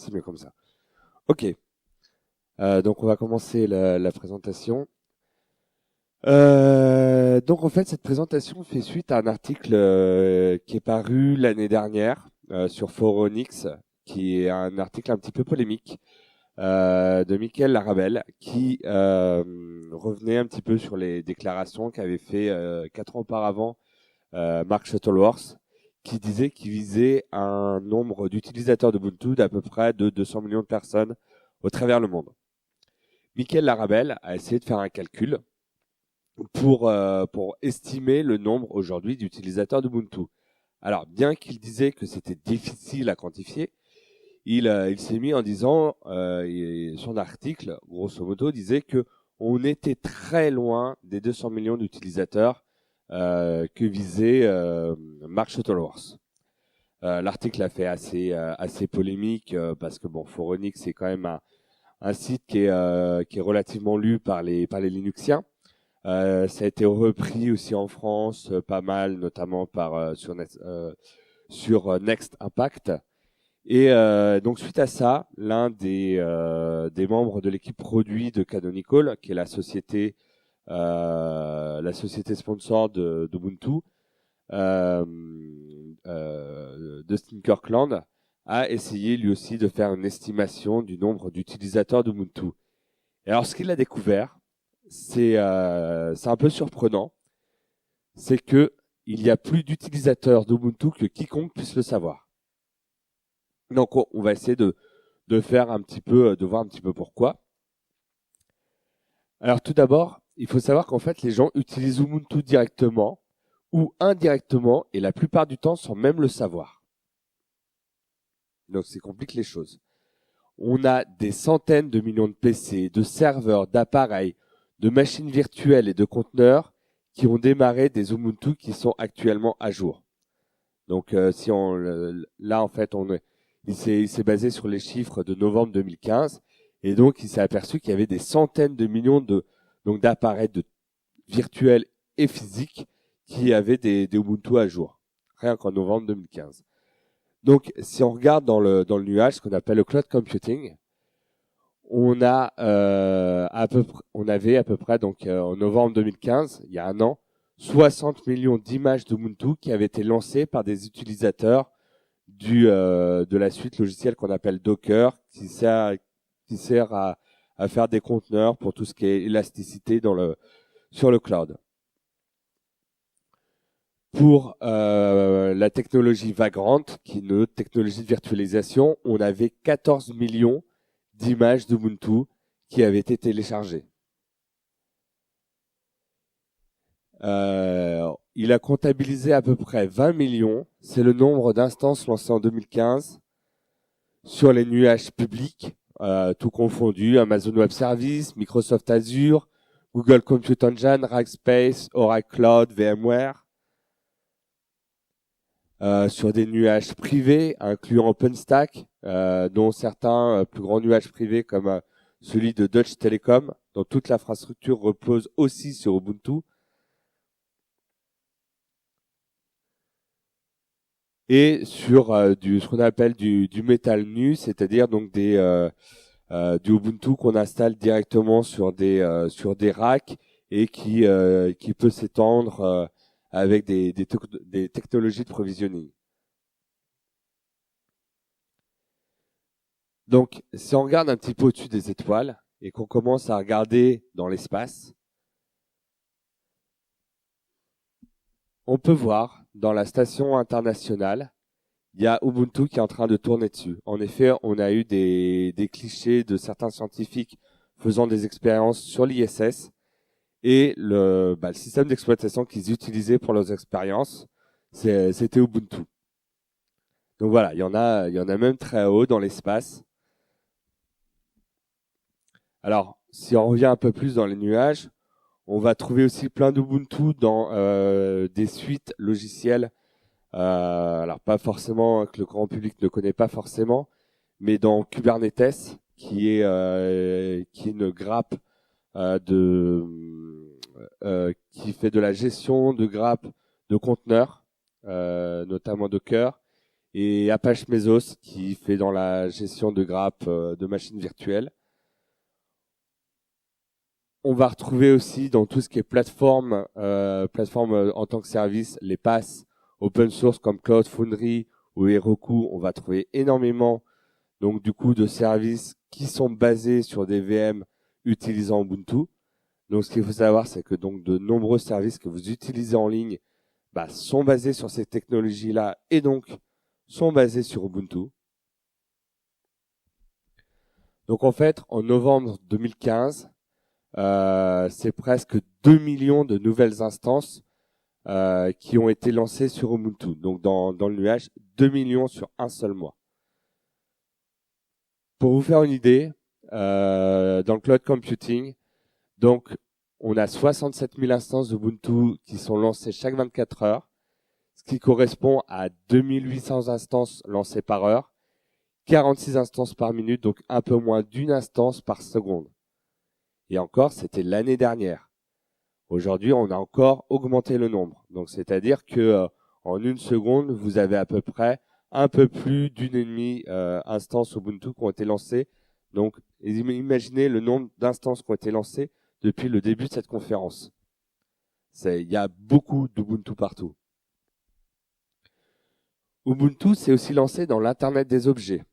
C'est mieux comme ça. Ok. Donc on va commencer la présentation. Donc en fait cette présentation fait suite à un article qui est paru l'année dernière sur Foronix, qui est un article un petit peu polémique de Michael Larabel, qui revenait un petit peu sur les déclarations qu'avait fait 4 ans auparavant Mark Shuttleworth, qui disait qu'il visait un nombre d'utilisateurs d'Ubuntu d'à peu près de 200 millions de personnes au travers le monde. Michael Larabel a essayé de faire un calcul pour estimer le nombre aujourd'hui d'utilisateurs d'Ubuntu. Alors, bien qu'il disait que c'était difficile à quantifier, il s'est mis en disant, son article, grosso modo, disait que on était très loin des 200 millions d'utilisateurs que visait Mark Shuttleworth. L'article a fait assez polémique parce que bon, Foronix c'est quand même un site qui est relativement lu par les Linuxiens. Ça a été repris aussi en France pas mal, notamment sur Next Impact. Et donc suite à ça, l'un des membres de l'équipe produit de Canonical, qui est la société sponsor d'Ubuntu, Dustin Kirkland, a essayé lui aussi de faire une estimation du nombre d'utilisateurs d'Ubuntu. Et alors ce qu'il a découvert, c'est un peu surprenant, c'est que il y a plus d'utilisateurs d'Ubuntu que quiconque puisse le savoir. Donc on va essayer de faire un petit peu, de voir un petit peu pourquoi. Alors tout d'abord, il faut savoir qu'en fait les gens utilisent Ubuntu directement ou indirectement et la plupart du temps sans même le savoir. Donc c'est complique les choses. On a des centaines de millions de PC, de serveurs, d'appareils, de machines virtuelles et de conteneurs qui ont démarré des Ubuntu qui sont actuellement à jour. Donc là en fait il s'est basé sur les chiffres de novembre 2015 et donc il s'est aperçu qu'il y avait des centaines de millions d'appareils virtuels et physiques qui avaient des Ubuntu à jour, rien qu'en novembre 2015. Donc, si on regarde dans le nuage, ce qu'on appelle le cloud computing, on avait à peu près donc en novembre 2015, il y a un an, 60 millions d'images d'Ubuntu qui avaient été lancées par des utilisateurs de la suite logicielle qu'on appelle Docker, qui sert à faire des conteneurs pour tout ce qui est élasticité sur le cloud. Pour la technologie Vagrant, qui est une autre technologie de virtualisation, on avait 14 millions d'images d'Ubuntu qui avaient été téléchargées. Il a comptabilisé à peu près 20 millions, c'est le nombre d'instances lancées en 2015 sur les nuages publics, tout confondu, Amazon Web Services, Microsoft Azure, Google Compute Engine, Rackspace, Oracle Cloud, VMware. Sur des nuages privés, incluant OpenStack, dont certains plus grands nuages privés comme celui de Deutsche Telekom, dont toute l'infrastructure repose aussi sur Ubuntu. Et sur ce qu'on appelle du Metal Nu, c'est-à-dire donc du Ubuntu qu'on installe directement sur des racks et qui peut s'étendre avec des technologies de provisioning. Donc, si on regarde un petit peu au-dessus des étoiles et qu'on commence à regarder dans l'espace, on peut voir dans la station internationale, il y a Ubuntu qui est en train de tourner dessus. En effet, on a eu des clichés de certains scientifiques faisant des expériences sur l'ISS et le système d'exploitation qu'ils utilisaient pour leurs expériences, c'était Ubuntu. Donc voilà, il y en a même très haut dans l'espace. Alors, si on revient un peu plus dans les nuages, on va trouver aussi plein d'Ubuntu dans des suites logicielles. Alors pas forcément que le grand public ne connaît pas forcément, mais dans Kubernetes, qui est une grappe qui fait de la gestion de grappes de conteneurs, notamment Docker, et Apache Mesos qui fait dans la gestion de grappes de machines virtuelles. On va retrouver aussi dans tout ce qui est plateforme en tant que service, les PaaS open source comme Cloud Foundry ou Heroku. On va trouver énormément donc du coup de services qui sont basés sur des VM utilisant Ubuntu. Donc ce qu'il faut savoir, c'est que donc de nombreux services que vous utilisez en ligne sont basés sur ces technologies-là et donc sont basés sur Ubuntu. Donc en fait, en novembre 2015, c'est presque 2 millions de nouvelles instances qui ont été lancées sur Ubuntu. Donc dans le nuage, 2 millions sur un seul mois. Pour vous faire une idée, dans le cloud computing, donc on a 67 000 instances d'Ubuntu qui sont lancées chaque 24 heures, ce qui correspond à 2800 instances lancées par heure, 46 instances par minute, donc un peu moins d'une instance par seconde. Et encore, c'était l'année dernière. Aujourd'hui, on a encore augmenté le nombre. Donc, c'est-à-dire que en une seconde, vous avez à peu près un peu plus d'une et demie instances Ubuntu qui ont été lancées. Donc, imaginez le nombre d'instances qui ont été lancées depuis le début de cette conférence. Il y a beaucoup d'Ubuntu partout. Ubuntu s'est aussi lancé dans l'Internet des objets.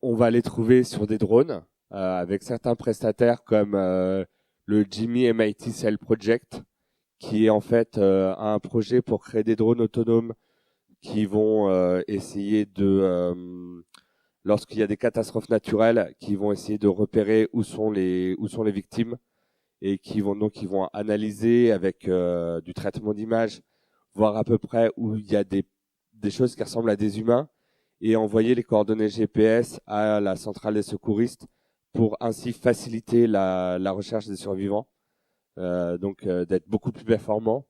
On va les trouver sur des drones avec certains prestataires comme le Jimmy MIT Cell Project, qui est en fait un projet pour créer des drones autonomes qui vont essayer de, lorsqu'il y a des catastrophes naturelles, qui vont essayer de repérer où sont les victimes et qui vont analyser avec du traitement d'image, voir à peu près où il y a des choses qui ressemblent à des humains et envoyer les coordonnées GPS à la centrale des secouristes pour ainsi faciliter la recherche des survivants, d'être beaucoup plus performants.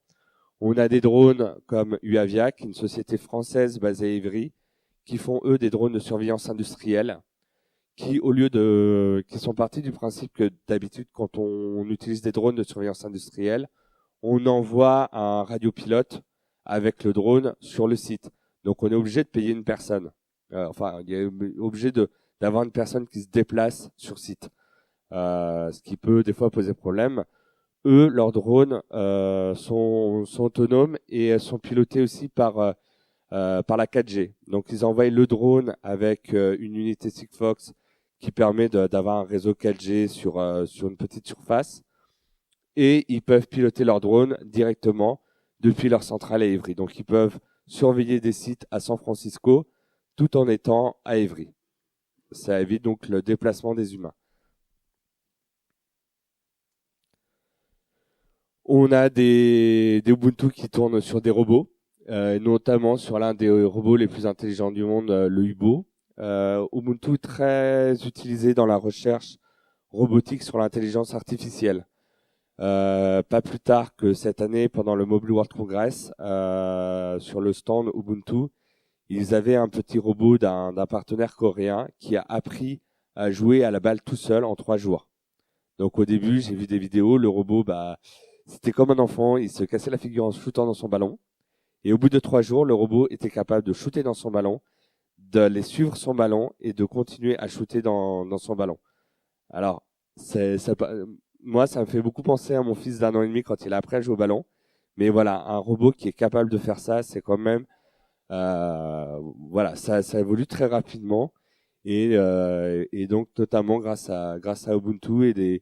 On a des drones comme Uaviac, une société française basée à Évry, qui font eux des drones de surveillance industrielle, qui sont partis du principe que d'habitude quand on utilise des drones de surveillance industrielle, on envoie un radiopilote avec le drone sur le site. Donc on est obligé de payer une personne. On est obligé d'avoir une personne qui se déplace sur site, ce qui peut des fois poser problème. Eux, leurs drones sont autonomes et sont pilotés aussi par la 4G. Donc ils envoient le drone avec une unité Sigfox qui permet d'avoir un réseau 4G sur une petite surface, et ils peuvent piloter leur drone directement depuis leur centrale à Évry. Donc ils peuvent surveiller des sites à San Francisco tout en étant à Évry. Ça évite donc le déplacement des humains. On a des Ubuntu qui tournent sur des robots, notamment sur l'un des robots les plus intelligents du monde, le Hubo. Ubuntu est très utilisé dans la recherche robotique sur l'intelligence artificielle. Pas plus tard que cette année, pendant le Mobile World Congress, sur le stand Ubuntu, ils avaient un petit robot d'un partenaire coréen qui a appris à jouer à la balle tout seul en 3 jours. Donc au début, j'ai vu des vidéos, le robot, c'était comme un enfant, il se cassait la figure en shootant dans son ballon. Et au bout de 3 jours, le robot était capable de shooter dans son ballon, d'aller suivre son ballon et de continuer à shooter dans son ballon. Alors, moi, ça me fait beaucoup penser à mon fils d'1 an et demi quand il a appris à jouer au ballon. Mais voilà, un robot qui est capable de faire ça, c'est quand même, ça évolue très rapidement et donc notamment grâce à Ubuntu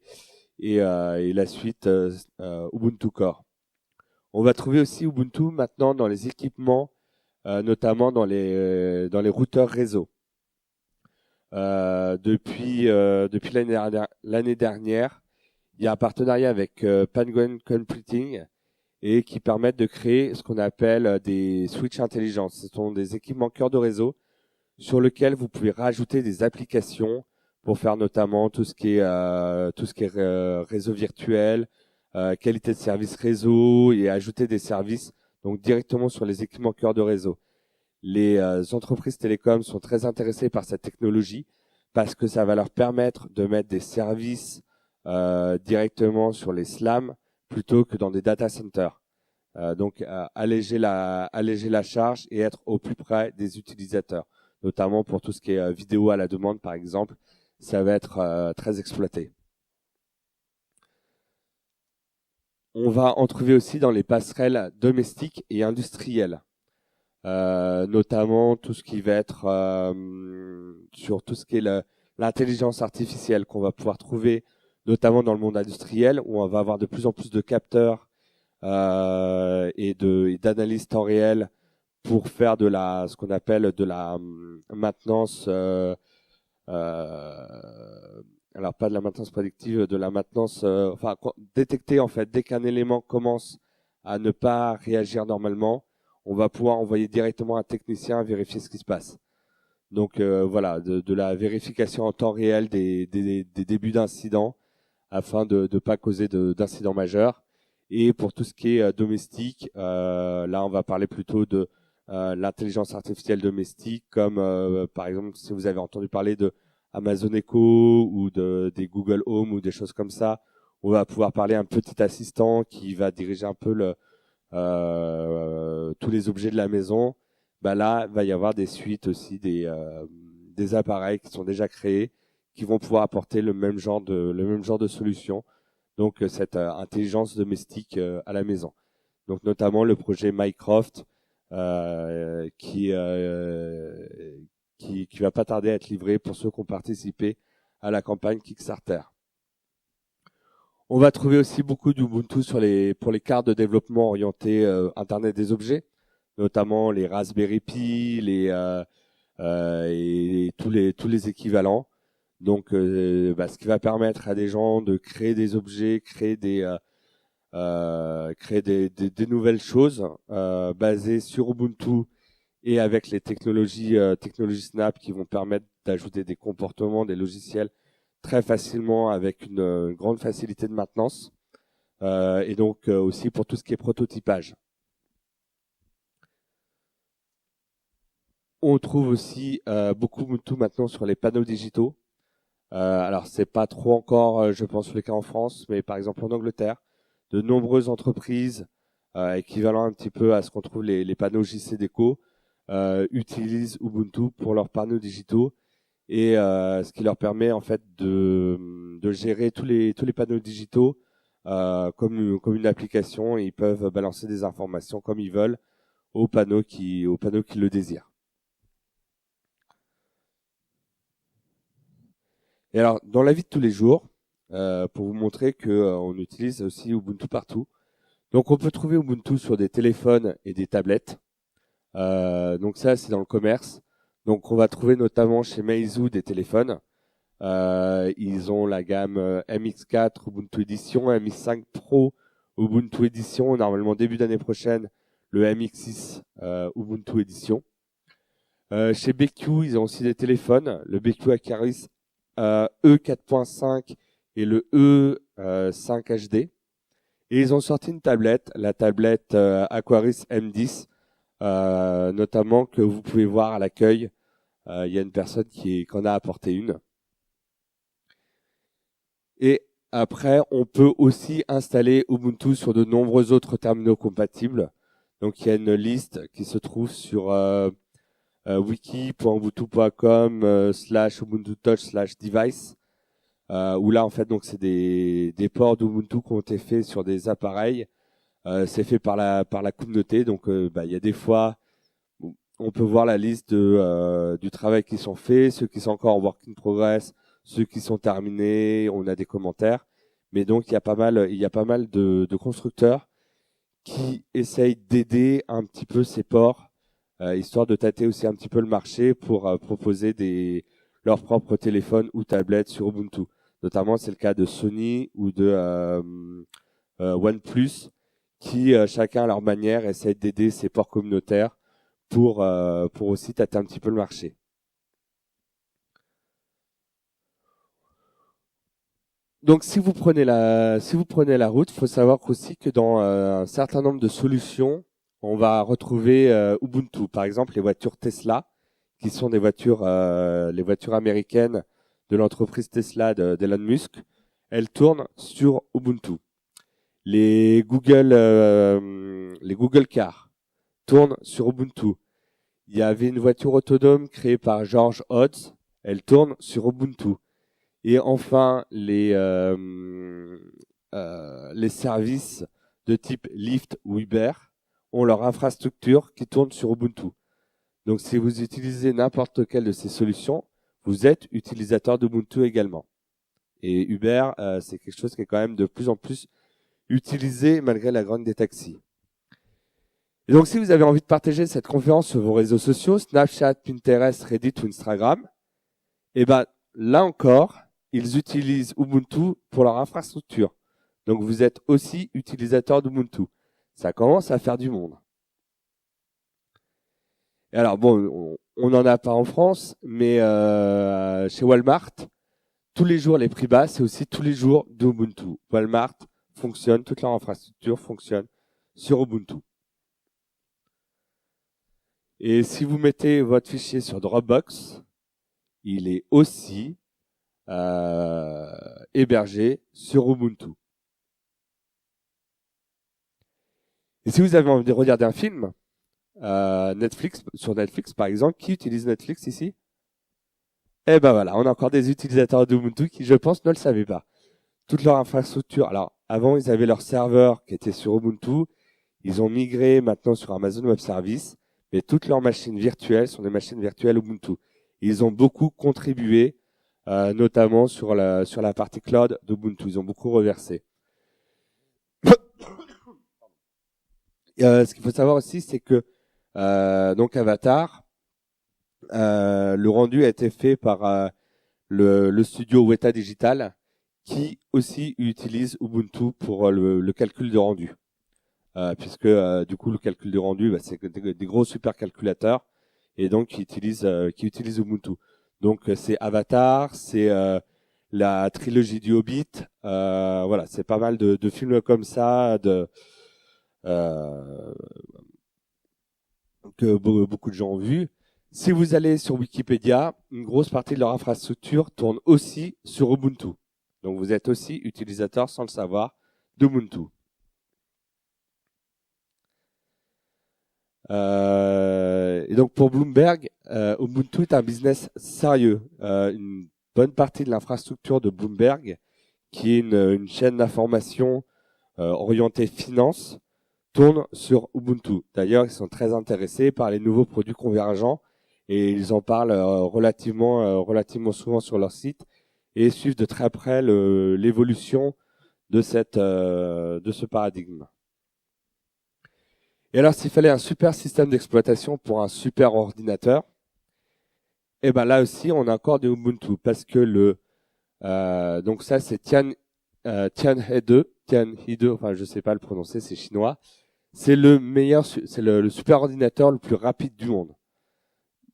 et la suite Ubuntu Core. On va trouver aussi Ubuntu maintenant dans les équipements, notamment dans les routeurs réseau. Depuis l'année dernière, il y a un partenariat avec Penguin Computing et qui permettent de créer ce qu'on appelle des switches intelligents. Ce sont des équipements cœur de réseau sur lesquels vous pouvez rajouter des applications pour faire notamment tout ce qui est réseau virtuel, qualité de service réseau et ajouter des services donc directement sur les équipements cœur de réseau. Les entreprises télécoms sont très intéressées par cette technologie parce que ça va leur permettre de mettre des services directement sur les SLAM plutôt que dans des data centers. Donc alléger la charge et être au plus près des utilisateurs, notamment pour tout ce qui est vidéo à la demande par exemple, ça va être très exploité. On va en trouver aussi dans les passerelles domestiques et industrielles, notamment tout ce qui va être sur tout ce qui est l'intelligence artificielle qu'on va pouvoir trouver, notamment dans le monde industriel, où on va avoir de plus en plus de capteurs et d'analyse temps réel pour faire ce qu'on appelle de la maintenance. Alors pas de la maintenance prédictive, de la maintenance, détecter en fait dès qu'un élément commence à ne pas réagir normalement, on va pouvoir envoyer directement un technicien vérifier ce qui se passe. Donc voilà, de la vérification en temps réel des débuts d'incidents afin de ne pas causer d'incidents majeurs. Et pour tout ce qui est domestique, là on va parler plutôt de l'intelligence artificielle domestique, comme par exemple si vous avez entendu parler de Amazon Echo ou des Google Home ou des choses comme ça, on va pouvoir parler à un petit assistant qui va diriger un peu tous les objets de la maison. Bah là, va y avoir des suites aussi des appareils qui sont déjà créés, qui vont pouvoir apporter le même genre de solution. Donc cette intelligence domestique à la maison. Donc notamment le projet Mycroft qui va pas tarder à être livré pour ceux qui ont participé à la campagne Kickstarter. On va trouver aussi beaucoup d'Ubuntu pour les cartes de développement orientées Internet des objets, notamment les Raspberry Pi, et tous les équivalents. Donc, ce qui va permettre à des gens de créer des objets, créer des nouvelles choses basées sur Ubuntu et avec les technologies Snap qui vont permettre d'ajouter des comportements, des logiciels très facilement avec une grande facilité de maintenance et donc aussi pour tout ce qui est prototypage. On trouve aussi beaucoup Ubuntu maintenant sur les panneaux digitaux. Alors c'est pas trop encore, je pense, le cas en France, mais par exemple en Angleterre, de nombreuses entreprises équivalent un petit peu à ce qu'on trouve les panneaux JC Déco utilisent Ubuntu pour leurs panneaux digitaux et ce qui leur permet en fait de gérer tous les panneaux digitaux comme une application et ils peuvent balancer des informations comme ils veulent aux panneaux qui le désirent. Et alors, dans la vie de tous les jours, pour vous montrer que on utilise aussi Ubuntu partout. Donc, on peut trouver Ubuntu sur des téléphones et des tablettes. Donc ça, c'est dans le commerce. Donc, on va trouver notamment chez Meizu des téléphones. Ils ont la gamme MX4 Ubuntu Edition, MX5 Pro Ubuntu Edition. Normalement, début d'année prochaine, le MX6 Ubuntu Edition. Chez BQ, ils ont aussi des téléphones. Le BQ Aquaris E4.5 et le E5 HD. Et ils ont sorti une tablette, la tablette Aquaris M10, notamment que vous pouvez voir à l'accueil. Il y a une personne qui en a apporté une. Et après, on peut aussi installer Ubuntu sur de nombreux autres terminaux compatibles. Donc, il y a une liste qui se trouve sur wiki.ubuntu.com /ubuntu-touch/device où là en fait donc c'est des ports d'Ubuntu qui ont été faits sur des appareils. C'est fait par la communauté, donc il y a des fois on peut voir la liste du travail qui sont faits, ceux qui sont encore en work in progress, ceux qui sont terminés, on a des commentaires. Mais donc il y a pas mal de constructeurs qui essayent d'aider un petit peu ces ports histoire de tâter aussi un petit peu le marché pour proposer leurs propres téléphones ou tablettes sur Ubuntu. Notamment, c'est le cas de Sony ou de OnePlus qui, chacun à leur manière, essayent d'aider ces ports communautaires pour aussi tâter un petit peu le marché. Donc, si vous prenez la route, il faut savoir aussi que dans un certain nombre de solutions, on va retrouver Ubuntu. Par exemple, les voitures Tesla, qui sont les voitures américaines de l'entreprise Tesla d'Elon Musk, elles tournent sur Ubuntu. Les Google les Google Cars tournent sur Ubuntu. Il y avait une voiture autonome créée par George Hotz, elle tourne sur Ubuntu. Et enfin, les services de type Lyft ou Uber ont leur infrastructure qui tourne sur Ubuntu. Donc, si vous utilisez n'importe quelle de ces solutions, vous êtes utilisateur d'Ubuntu également. Et Uber, c'est quelque chose qui est quand même de plus en plus utilisé malgré la grogne des taxis. Et donc, si vous avez envie de partager cette conférence sur vos réseaux sociaux, Snapchat, Pinterest, Reddit ou Instagram, et ben là encore, ils utilisent Ubuntu pour leur infrastructure. Donc, vous êtes aussi utilisateur d'Ubuntu. Ça commence à faire du monde. Et alors, bon, on n'en a pas en France, mais chez Walmart, tous les jours, les prix bas, c'est aussi tous les jours d'Ubuntu. Walmart fonctionne, toute leur infrastructure fonctionne sur Ubuntu. Et si vous mettez votre fichier sur Dropbox, il est aussi hébergé sur Ubuntu. Et si vous avez envie de regarder un film, sur Netflix par exemple, qui utilise Netflix ici? Eh ben voilà, on a encore des utilisateurs d'Ubuntu qui, je pense, ne le savaient pas. Toute leur infrastructure. Alors, avant, ils avaient leur serveur qui était sur Ubuntu. Ils ont migré maintenant sur Amazon Web Services. Mais toutes leurs machines virtuelles sont des machines virtuelles Ubuntu. Ils ont beaucoup contribué, notamment sur la partie cloud d'Ubuntu. Ils ont beaucoup reversé. Ce qu'il faut savoir aussi, c'est que donc Avatar, le rendu a été fait par le studio Weta Digital, qui aussi utilise Ubuntu pour le calcul de rendu. Puisque du coup le calcul de rendu, c'est des gros supercalculateurs et donc qui utilisent Ubuntu. Donc c'est Avatar, c'est la trilogie du Hobbit, voilà, c'est pas mal de films comme ça, que beaucoup de gens ont vu. Si vous allez sur Wikipédia, une grosse partie de leur infrastructure tourne aussi sur Ubuntu. Donc vous êtes aussi utilisateur sans le savoir d'Ubuntu. Et donc pour Bloomberg, Ubuntu est un business sérieux. Une bonne partie de l'infrastructure de Bloomberg, qui est une chaîne d'information orientée finance, tourne sur Ubuntu. D'ailleurs, ils sont très intéressés par les nouveaux produits convergents et ils en parlent relativement souvent sur leur site et suivent de très près l'évolution de ce paradigme. Et alors, s'il fallait un super système d'exploitation pour un super ordinateur, et ben là aussi, on a encore du Ubuntu parce que donc ça c'est Tianhe2, enfin je sais pas le prononcer, c'est chinois. C'est le meilleur, c'est le super ordinateur le plus rapide du monde.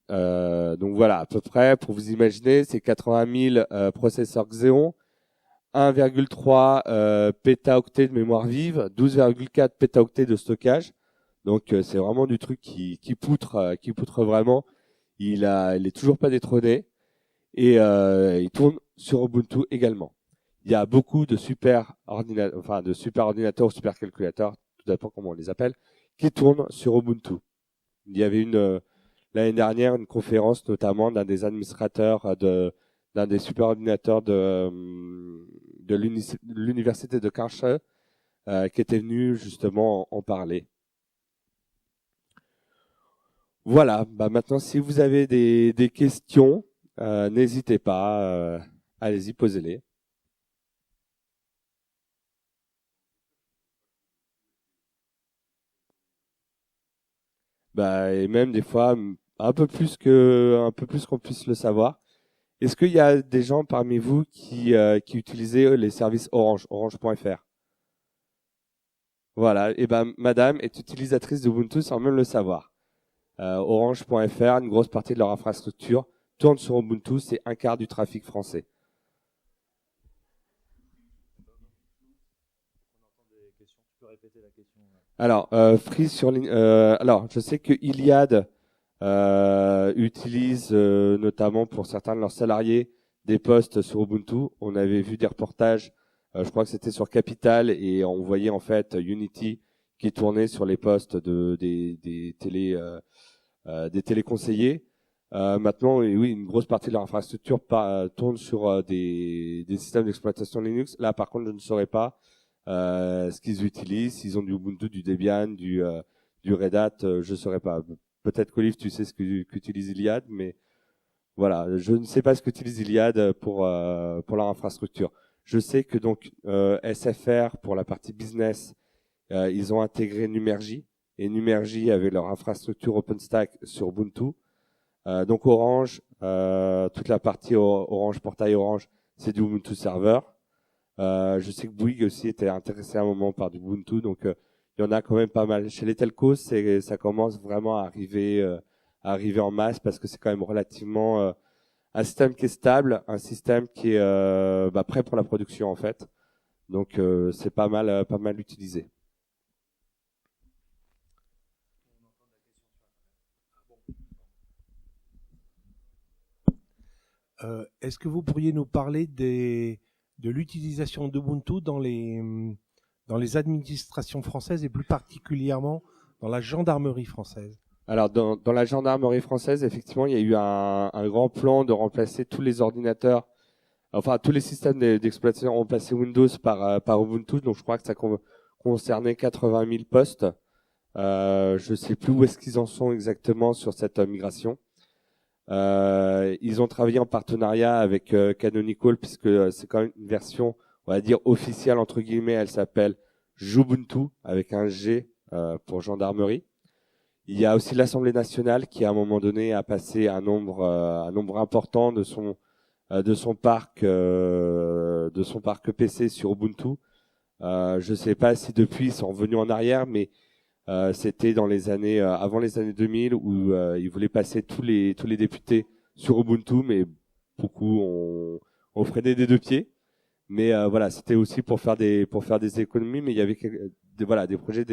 Donc voilà, à peu près, pour vous imaginer, c'est 80 000 processeurs Xeon, 1,3 pétaoctets de mémoire vive, 12,4 pétaoctets de stockage. Donc c'est vraiment du truc qui poutre vraiment. Il est toujours pas détrôné et il tourne sur Ubuntu également. Il y a beaucoup de super ordinateurs ou super calculateurs, tout dépend comment on les appelle, qui tournent sur Ubuntu. Il y avait l'année dernière une conférence notamment d'un des administrateurs d'un des super ordinateurs de l'université de Karlsruhe qui était venu justement en parler. Voilà, maintenant si vous avez des questions, n'hésitez pas, allez-y, posez-les. Et même des fois un peu plus qu'on puisse le savoir. Est-ce qu'il y a des gens parmi vous qui utilisaient les services orange.fr? Voilà, et madame est utilisatrice d'Ubuntu sans même le savoir. Orange.fr, une grosse partie de leur infrastructure tourne sur Ubuntu, c'est un quart du trafic français. Alors, Free sur alors, je sais que Iliad utilise notamment pour certains de leurs salariés des postes sur Ubuntu. On avait vu des reportages, je crois que c'était sur Capital, et on voyait en fait Unity qui tournait sur les postes des téléconseillers. Maintenant, oui, une grosse partie de leur infrastructure tourne sur des systèmes d'exploitation Linux. Là, par contre, je ne saurais pas ce qu'ils utilisent. S'ils ont du Ubuntu, du Debian, du Red Hat, je ne saurais pas. Peut-être qu'Olive, tu sais ce qu'utilise Iliad, mais voilà, je ne sais pas ce qu'utilise Iliad pour leur infrastructure. Je sais que donc SFR pour la partie business, ils ont intégré Numergy, et Numergy avait leur infrastructure OpenStack sur Ubuntu. Donc Orange, toute la partie Orange, portail Orange, c'est du Ubuntu Server. Je sais que Bouygues aussi était intéressé à un moment par du Ubuntu, donc il y en a quand même pas mal. Chez les telcos, ça commence vraiment à arriver en masse parce que c'est quand même relativement un système qui est stable, un système qui est prêt pour la production en fait. Donc c'est pas mal utilisé. Est-ce que vous pourriez nous parler de l'utilisation d'Ubuntu dans les administrations françaises et plus particulièrement dans la gendarmerie française? Alors dans la gendarmerie française, effectivement, il y a eu un grand plan de remplacer tous les ordinateurs, enfin tous les systèmes d'exploitation, remplacer Windows par Ubuntu. Donc je crois que ça concernait 80 000 postes. Je sais plus où est-ce qu'ils en sont exactement sur cette migration. Ils ont travaillé en partenariat avec Canonical puisque c'est quand même une version, on va dire officielle entre guillemets. Elle s'appelle Jubuntu avec un G pour gendarmerie. Il y a aussi l'Assemblée nationale qui à un moment donné a passé un nombre important de son parc PC sur Ubuntu. Je ne sais pas si depuis ils sont revenus en arrière, mais c'était dans les années avant les années 2000 où ils voulaient passer tous les députés sur Ubuntu, mais beaucoup ont freiné des deux pieds. Mais voilà, c'était aussi pour faire des économies, mais il y avait des projets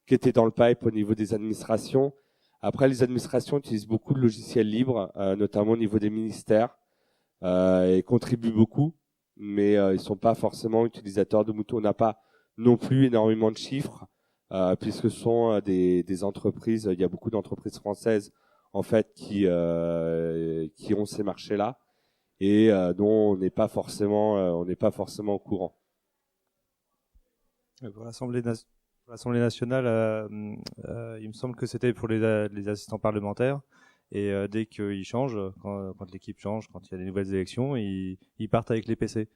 qui étaient dans le pipe au niveau des administrations. Après, les administrations utilisent beaucoup de logiciels libres, notamment au niveau des ministères, et contribuent beaucoup, mais ils sont pas forcément utilisateurs de Ubuntu. On n'a pas non plus énormément de chiffres, puisque ce sont des entreprises. Il y a beaucoup d'entreprises françaises en fait qui ont ces marchés-là et dont on n'est pas forcément au courant. Pour l'Assemblée nationale, il me semble que c'était pour les assistants parlementaires. Et dès qu'ils changent, quand l'équipe change, quand il y a des nouvelles élections, ils partent avec les PC.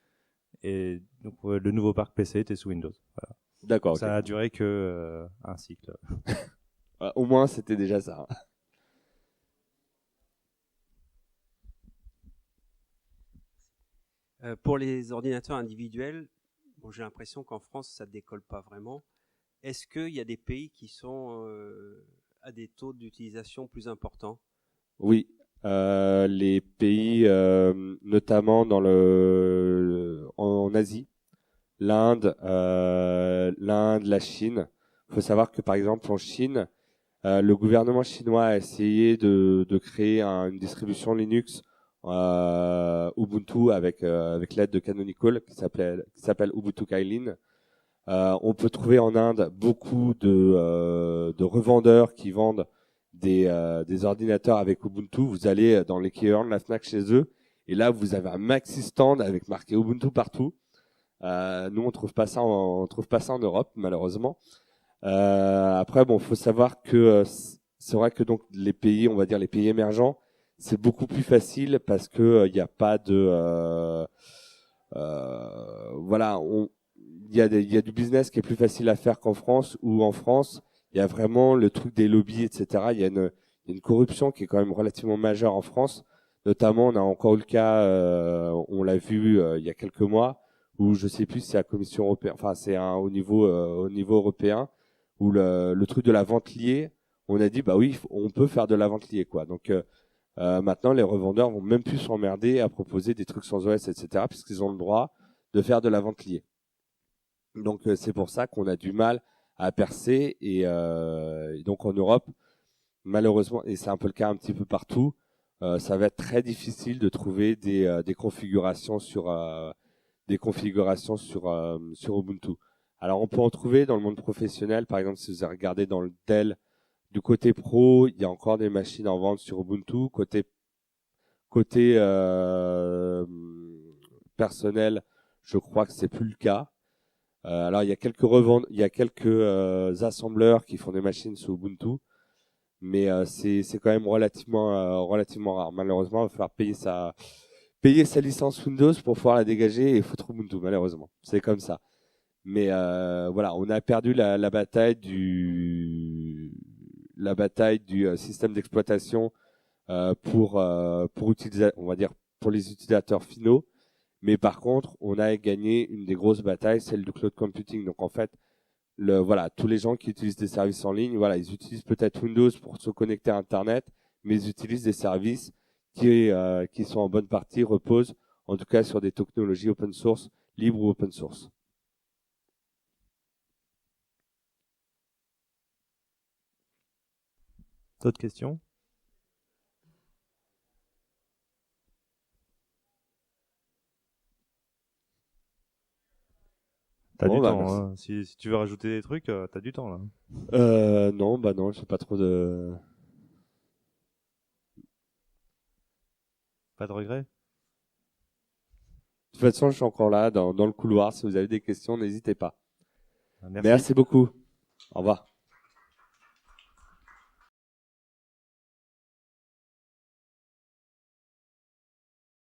Et donc le nouveau parc PC était sous Windows. Voilà. D'accord. Ça a duré que un cycle. Au moins, c'était déjà ça. Pour les ordinateurs individuels, bon, j'ai l'impression qu'en France, ça ne décolle pas vraiment. Est-ce qu'il y a des pays qui sont à des taux d'utilisation plus importants? Oui, les pays, notamment en Asie, l'Inde, la Chine. Il faut savoir que par exemple en Chine, le gouvernement chinois a essayé de créer une distribution Linux Ubuntu avec l'aide de Canonical qui s'appelle Ubuntu Kylin. On peut trouver en Inde beaucoup de revendeurs qui vendent des ordinateurs avec Ubuntu. Vous allez dans l'équivalent de la Fnac chez eux et là vous avez un maxi stand avec marqué Ubuntu partout. Nous on trouve pas ça en Europe malheureusement. Après bon, faut savoir que c'est vrai que donc les pays, on va dire les pays émergents, c'est beaucoup plus facile parce que il n'y a pas de voilà, il y a du business qui est plus facile à faire qu'en France, où en France il y a vraiment le truc des lobbies, etc. Il y a une corruption qui est quand même relativement majeure en France. Notamment, on a encore eu le cas, on l'a vu il y a quelques mois, où je sais plus si c'est la Commission européenne, enfin c'est au niveau européen, où le truc de la vente liée, on a dit bah oui, on peut faire de la vente liée quoi. Donc maintenant, les revendeurs vont même plus s'emmerder à proposer des trucs sans OS, etc. puisqu'ils ont le droit de faire de la vente liée. Donc c'est pour ça qu'on a du mal à percer et donc en Europe, malheureusement, et c'est un peu le cas un petit peu partout, ça va être très difficile de trouver des configurations sur Ubuntu. Alors on peut en trouver dans le monde professionnel, par exemple si vous avez regardé dans le Dell, du côté pro, il y a encore des machines en vente sur Ubuntu. Côté personnel, je crois que c'est plus le cas. Alors il y a quelques assembleurs qui font des machines sous Ubuntu, mais c'est quand même relativement rare. Malheureusement, il va falloir payer sa licence Windows pour pouvoir la dégager et foutre Ubuntu. Malheureusement, c'est comme ça. Mais voilà, on a perdu la bataille du système d'exploitation pour utiliser, on va dire, pour les utilisateurs finaux. Mais par contre, on a gagné une des grosses batailles, celle du cloud computing. Donc en fait, voilà, tous les gens qui utilisent des services en ligne, voilà, ils utilisent peut-être Windows pour se connecter à Internet, mais ils utilisent des services qui sont en bonne partie reposent, en tout cas, sur des technologies open source, libres ou open source. D'autres questions? T'as Bon, du bah, temps, merci. hein. Si tu veux rajouter des trucs, t'as du temps là. Non, j'ai pas trop de. Pas de regrets? De toute façon, je suis encore là dans le couloir. Si vous avez des questions, n'hésitez pas. Merci. Merci beaucoup. Au revoir.